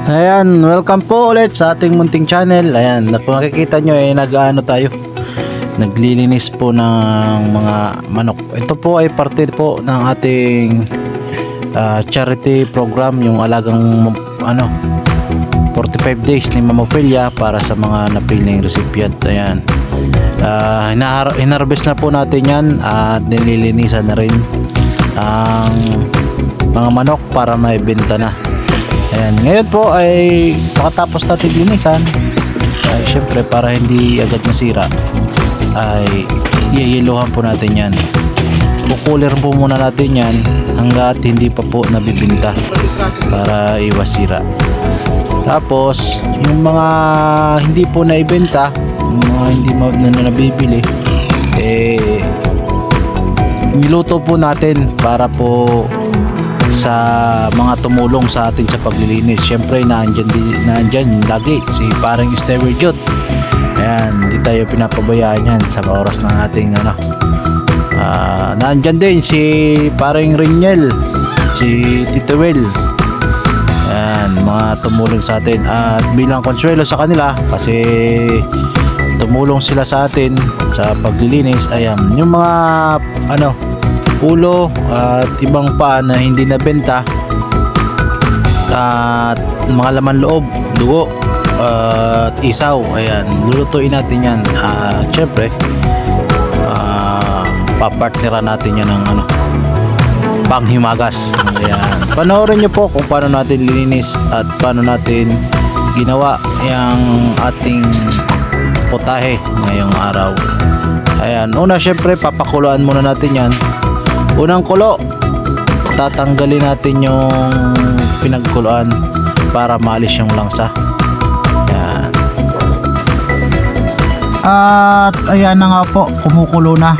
Ayan, welcome po ulit sa ating munting channel. Ayan, kung nakikita nyo nag-ano tayo, naglilinis po ng mga manok. Ito po ay parte po ng ating charity program, yung alagang 45 days ni Mama Ophelia para sa mga napiling recipient. Ayan, hinarvest na po natin yan at nililinisan na rin ang mga manok para maibenta na. Ayan, ngayon po ay pakatapos natin linisan, ay syempre para hindi agad masira ay iiluhan po natin yan. Kukulir po muna natin yan hanggat hindi pa po nabibinta para iwas sira. Tapos yung mga hindi po naibenta, yung mga hindi na nabibili, niluto po natin para po sa mga tumulong sa atin sa paglilinis. Syempre nandyan lagi si parang Stever Jut. Ayan, hindi tayo pinapabayaan yan sa oras ng ating nandyan din si parang Rinyel, si Tito Will. Ayan, mga tumulong sa atin at bilang konsuelo sa kanila kasi tumulong sila sa atin sa paglilinis. Ayan, yung mga ulo at ibang paa na hindi nabenta at mga laman loob, dugo at isaw, ayan, lulutuin natin yan. Syempre papartneran natin yan ng panghimagas. Ayan, panoorin nyo po kung paano natin lininis at paano natin ginawa yung ating potahe ngayong araw. Ayan, una syempre papakuluan muna natin yan. Unang kulo, tatanggalin natin yung pinagkuluan para maalis yung langsa. Ayan. At ayan na nga po, kumukulo na.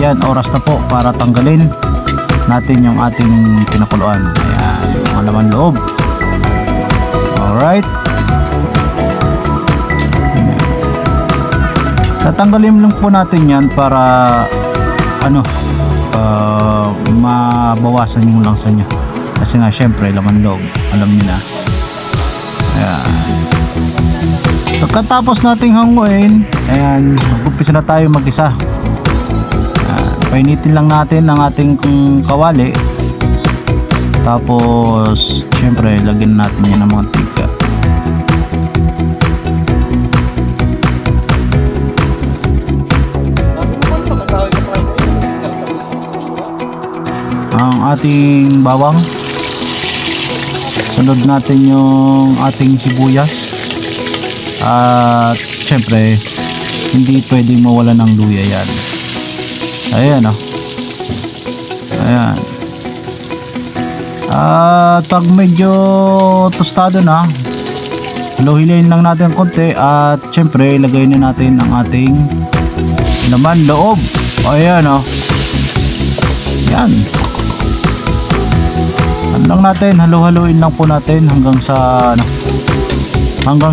Yan, oras na po para tanggalin natin yung ating pinakuluan. Ayan, yung laman loob. Alright. Tatanggalin lang po natin yan para mabawasan yung langsa niya kasi nga syempre laman loob, alam niyo na. Ayan, pagkatapos nating hanguin, ayan, mag-umpisa na tayo mag-isa. Painitin lang natin ang ating kawali, tapos syempre lagyan natin yan ng mga tika. Ang ating bawang, sunod natin yung ating sibuyas, at syempre hindi pwedeng mawala ng luya yan. Ayan ayan, at pag medyo tostado na, haluhilayin lang natin konti at syempre ilagay na natin ang ating laman loob. Ayan yan lang natin, halu-haluin lang po natin hanggang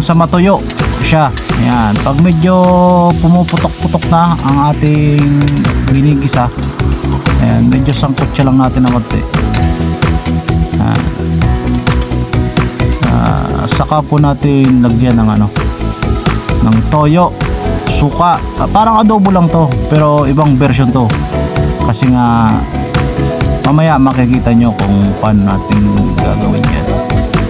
sa matuyo siya. Ayan, pag medyo pumuputok-putok na ang ating ginigisa, ayan, medyo sangkot siya lang natin ng konti. Saka po natin lagyan ng toyo, suka. Parang adobo lang to pero ibang version to kasi nga mamaya makikita nyo kung paano natin gagawin yan.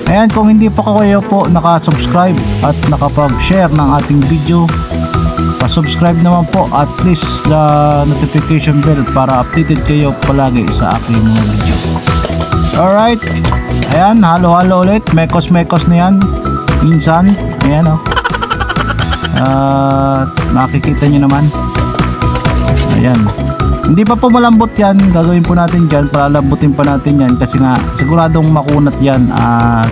Ayan, kung hindi pa kayo po nakasubscribe at nakapag-share ng ating video, pa-subscribe naman po at please the notification bell para updated kayo palagi sa aking mga video. Alright, ayan, halo-halo ulit, mekos-mekos na yan minsan. Ayan makikita nyo naman. Ayan, hindi pa po malambot yan, gagawin po natin dyan, palalambutin pa natin yan kasi nga siguradong makunat yan at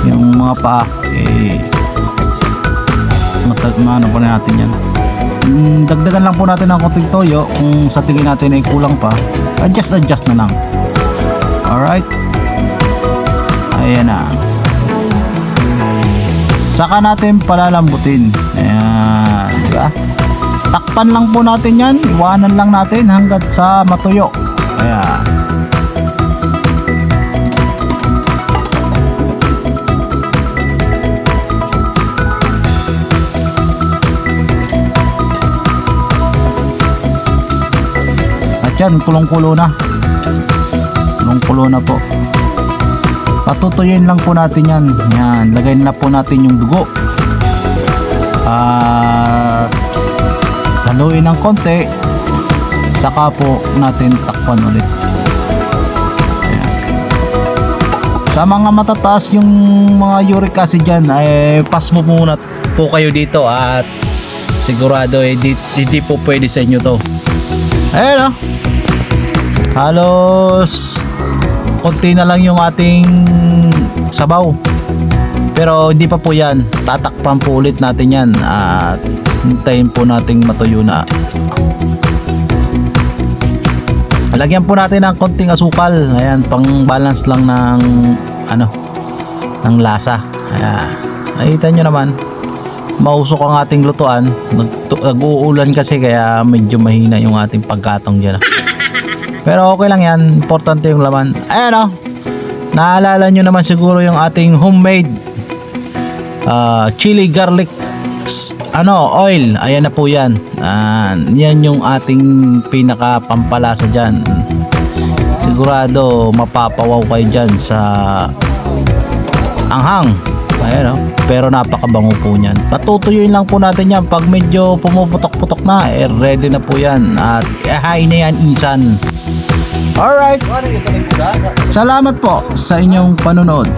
yung mga paa pa natin yan. Dagdagan lang po natin ng konting toyo kung sa tingin natin ay kulang pa, adjust na lang. Alright, ayan na, saka natin palalambutin. Ayan, diba? Takpan lang po natin yan, iwanan lang natin hanggat sa matuyo. Ayan, Yan, kulong-kulo na. Kulong-kulo na po. Patutuyuin lang po natin yan. Yan, lagay na po natin yung dugo. At haluin ng konti. Saka po natin takpan ulit. Ayan. Sa mga matataas yung mga uric acid dyan, ay pass mo muna po kayo dito at sigurado hindi po pwede sa inyo to. Ayan o. Halos konti na lang yung ating sabaw. Pero hindi pa po yan. Tatakpan po ulit natin yan at hintayin po nating matuyo na. Lagyan po natin ng konting asukal. Ayan, pang balance lang ng ng lasa. Ayan. Nakita nyo naman, mausok ang ating lutuan. Nag-uulan kasi kaya medyo mahina yung ating pagkatong dyan. Pero okay lang yan, importante yung laman. Ayan o, naalala nyo naman siguro yung ating homemade chili garlic oil. Ayan na po yan. Yan yung ating pinaka pampalasa dyan. Sigurado mapapawaw kayo dyan sa anghang. Ayan o, pero napakabango po nyan. Patutuyuin lang po natin yan. Pag medyo pumuputok-putok na, ready na po yan. At ihain na yan isan. Alright, salamat po sa inyong panonood.